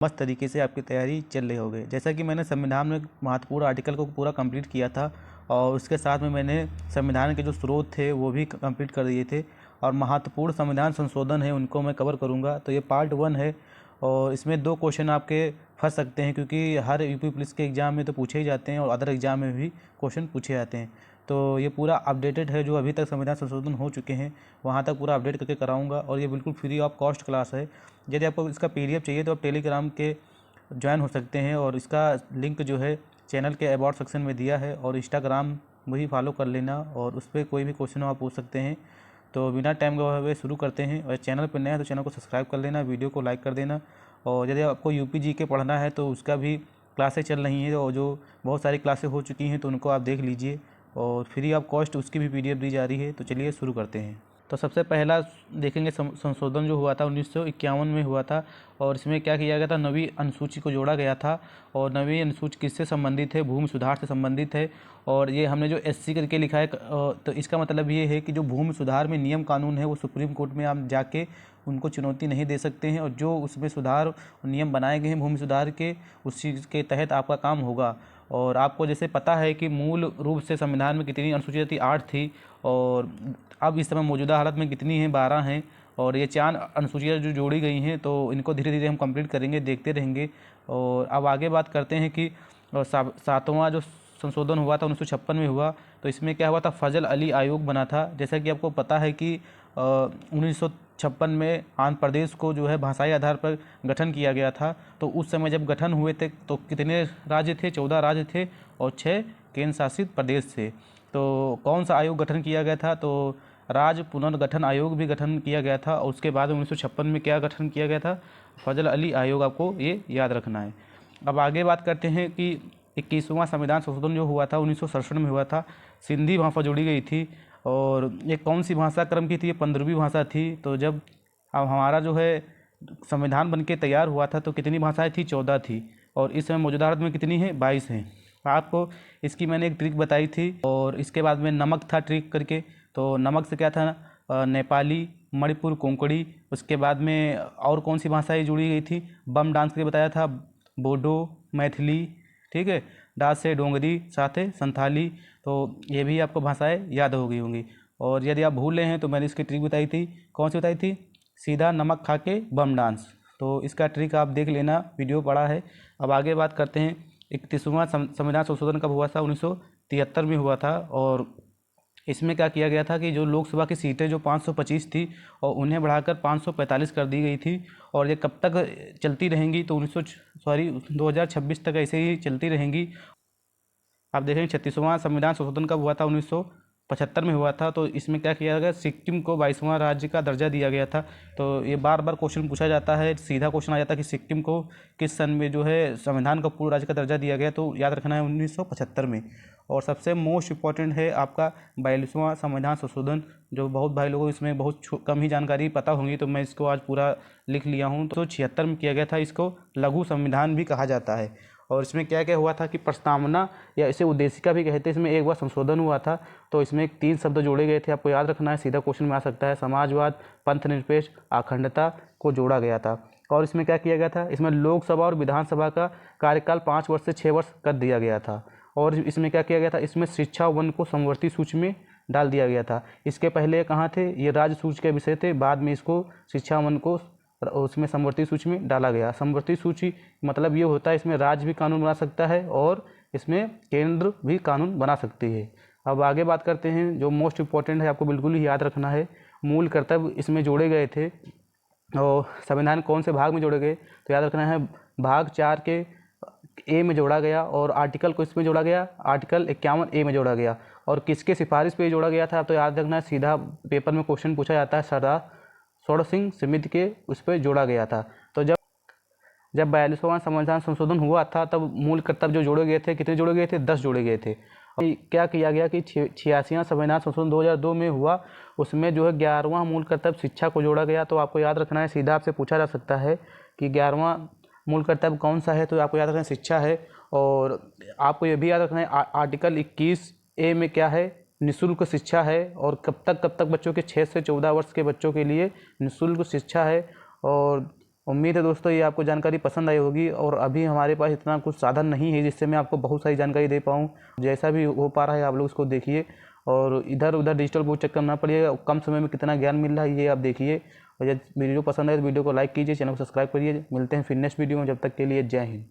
मस्त तरीके से आपकी तैयारी चल रही होगी। जैसा कि मैंने संविधान में महत्वपूर्ण आर्टिकल को पूरा कंप्लीट किया था और उसके साथ में मैंने संविधान के जो स्रोत थे वो भी कंप्लीट कर दिए थे और महत्वपूर्ण संविधान संशोधन है उनको मैं कवर करूँगा। तो ये पार्ट 1 है और इसमें 2 क्वेश्चन आपके फंस सकते हैं क्योंकि हर यूपी पुलिस के एग्ज़ाम में तो पूछे ही जाते हैं और अदर एग्ज़ाम में भी क्वेश्चन पूछे जाते हैं। तो ये पूरा अपडेटेड है, जो अभी तक संविधान संशोधन हो चुके हैं वहाँ तक पूरा अपडेट करके कराऊंगा और ये बिल्कुल फ्री ऑफ कॉस्ट क्लास है। यदि आपको इसका PDF चाहिए तो आप टेलीग्राम के ज्वाइन हो सकते हैं और इसका लिंक जो है चैनल के अबाउट सेक्शन में दिया है और इंस्टाग्राम भी फॉलो कर लेना और उस पर कोई भी क्वेश्चन आप पूछ सकते हैं। तो बिना टाइम गवाए हुए शुरू करते हैं और चैनल पर नया है तो चैनल को सब्सक्राइब कर लेना, वीडियो को लाइक कर देना। और यदि आपको UP GK पढ़ना है तो उसका भी क्लासेस चल रही हैं और जो बहुत सारी क्लासेस हो चुकी हैं तो उनको आप देख लीजिए और फ्री ऑफ कॉस्ट उसकी भी PDF दी जा रही है। तो चलिए शुरू करते हैं। तो सबसे पहला देखेंगे संशोधन जो हुआ था 1951 में हुआ था और इसमें क्या किया गया था, नवीं अनुसूची को जोड़ा गया था। और नवीं अनुसूची किससे संबंधित है, भूमि सुधार से संबंधित है। और ये हमने जो SC करके लिखा है तो इसका मतलब ये है कि जो भूमि सुधार में नियम कानून है वो सुप्रीम कोर्ट में आप जाके उनको चुनौती नहीं दे सकते हैं और जो उसमें सुधार नियम बनाए गए हैं भूमि सुधार के उस चीज़ के तहत आपका काम होगा। और आपको जैसे पता है कि मूल रूप से संविधान में कितनी अनुसूचियाँ थी, 8 थी और अब इस समय मौजूदा हालत में कितनी हैं, 12 हैं। और ये 4 अनुसूचियाँ जो जोड़ी गई हैं तो इनको धीरे धीरे हम कंप्लीट करेंगे, देखते रहेंगे। और अब आगे बात करते हैं कि 7वां जो संशोधन हुआ था 1956 में हुआ तो इसमें क्या हुआ था, फजल अली आयोग बना था। जैसा कि आपको पता है कि 1956 में आंध्र प्रदेश को जो है भाषाई आधार पर गठन किया गया था। तो उस समय जब गठन हुए थे तो कितने राज्य थे, 14 राज्य थे और 6 केंद्र शासित प्रदेश थे। तो कौन सा आयोग गठन किया गया था, तो राज्य पुनर्गठन आयोग भी गठन किया गया था। और उसके बाद 1956 में क्या गठन किया गया था, फजल अली आयोग, आपको ये याद रखना है। अब आगे बात करते हैं कि 21वां संविधान संशोधन जो हुआ था 1967 में हुआ था, सिंधी भाषा जोड़ी गई थी। और ये कौन सी भाषा क्रम की थी, ये 15वीं भाषा थी। तो जब अब हमारा जो है संविधान बनके तैयार हुआ था तो कितनी भाषाएं थी, 14 थी। और इस समय मौजूदा हालत में कितनी है, 22 हैं। आपको इसकी मैंने एक ट्रिक बताई थी। और इसके बाद में नमक था ट्रिक करके, तो नमक से क्या था, नेपाली, मणिपुर, कोंकणी। उसके बाद में और कौन सी भाषाएं जुड़ी गई थी, बम डांस के लिए बताया था, बोडो, मैथिली, ठीक है, डांस से डोंगरी, साथ है संथाली। तो ये भी आपको भाषाएं याद हो गई होंगी। और यदि आप भूल रहे हैं तो मैंने इसकी ट्रिक बताई थी, कौन सी बताई थी, सीधा नमक खा के बम डांस। तो इसका ट्रिक आप देख लेना, वीडियो पड़ा है। अब आगे बात करते हैं 31वां संविधान संशोधन कब हुआ था, 1973 में हुआ था। और इसमें क्या किया गया था कि जो लोकसभा की सीटें जो 525 थी और उन्हें बढ़ाकर 545 कर दी गई थी। और ये कब तक चलती रहेंगी, तो 2026 तक ऐसे ही चलती रहेंगी। आप देखेंगे 36वां संविधान संशोधन कब हुआ था, 1975 में हुआ था। तो इसमें क्या किया गया, सिक्किम को 22वां राज्य का दर्जा दिया गया था। तो ये बार बार क्वेश्चन पूछा जाता है, सीधा क्वेश्चन आ जाता है कि सिक्किम को किस सन में जो है संविधान का पूर्ण राज्य का दर्जा दिया गया, तो याद रखना है 1975 में। और सबसे मोस्ट इम्पॉर्टेंट है आपका 42वां संविधान संशोधन, जो बहुत भाई लोगों को इसमें बहुत कम ही जानकारी पता होंगी, तो मैं इसको आज पूरा लिख लिया हूँ। तो 76 में किया गया था, इसको लघु संविधान भी कहा जाता है। और इसमें क्या क्या हुआ था कि प्रस्तावना या इसे उद्देशिका भी कहते हैं, इसमें एक बार संशोधन हुआ था। तो इसमें 3 शब्द जोड़े गए थे, आपको याद रखना है, सीधा क्वेश्चन में आ सकता है, समाजवाद, पंथ निरपेक्ष, अखंडता को जोड़ा गया था। और इसमें क्या किया गया था, इसमें लोकसभा और विधानसभा का कार्यकाल 5 वर्ष से 6 वर्ष कर दिया गया था। और इसमें क्या किया गया था, इसमें शिक्षा वन को समवर्ती सूची में डाल दिया गया था। इसके पहले कहाँ थे, ये राज्य सूची के विषय थे, बाद में इसको शिक्षा वन को उसमें समवर्ती सूची में डाला गया। समवर्ती सूची मतलब ये होता है इसमें राज्य भी कानून बना सकता है और इसमें केंद्र भी कानून बना सकती है। अब आगे बात करते हैं, जो मोस्ट इम्पॉर्टेंट है, आपको बिल्कुल ही याद रखना है, मूल कर्तव्य इसमें जोड़े गए थे। और संविधान कौन से भाग में जोड़े गए, तो याद रखना है भाग 4 के ए में जोड़ा गया। और आर्टिकल को इसमें जोड़ा गया, आर्टिकल 51A में जोड़ा गया। और किसके सिफारिश पे जोड़ा गया था, तो याद रखना है, सीधा पेपर में क्वेश्चन पूछा जाता है, सरदार स्वर्ण सिंह समिति के उस पर जोड़ा गया था। तो जब 42वां संविधान संशोधन हुआ था तब मूल कर्तव्य जो जोड़े गए थे, कितने जोड़े गए थे, 10 जोड़े गए थे। और क्या किया गया कि 86वां संविधान संशोधन 2002 में हुआ, उसमें जो है 11वां मूल कर्तव्य शिक्षा को जोड़ा गया। तो आपको याद रखना है, सीधा आपसे पूछा जा सकता है कि 11वां मूल कर्तव्य कौन सा है, तो आपको याद रखना है शिक्षा है। और आपको ये भी याद रखना है आर्टिकल 21A में क्या है, निःशुल्क शिक्षा है। और कब तक बच्चों के 6 से 14 वर्ष के बच्चों के लिए निःशुल्क शिक्षा है। उम्मीद है दोस्तों ये आपको जानकारी पसंद आई होगी। और अभी हमारे पास इतना कुछ साधन नहीं है जिससे मैं आपको बहुत सारी जानकारी दे पाऊँ। जैसा भी हो पा रहा है आप लोग उसको देखिए और इधर उधर डिजिटल बोर्ड चेक करना पड़ेगा। कम समय में कितना ज्ञान मिल रहा है ये आप देखिए। और जब वीडियो पसंद आए तो वीडियो को लाइक कीजिए, चैनल को सब्सक्राइब करिए। मिलते हैं फिर नेक्स्ट वीडियो में, जब तक के लिए जय हिंद।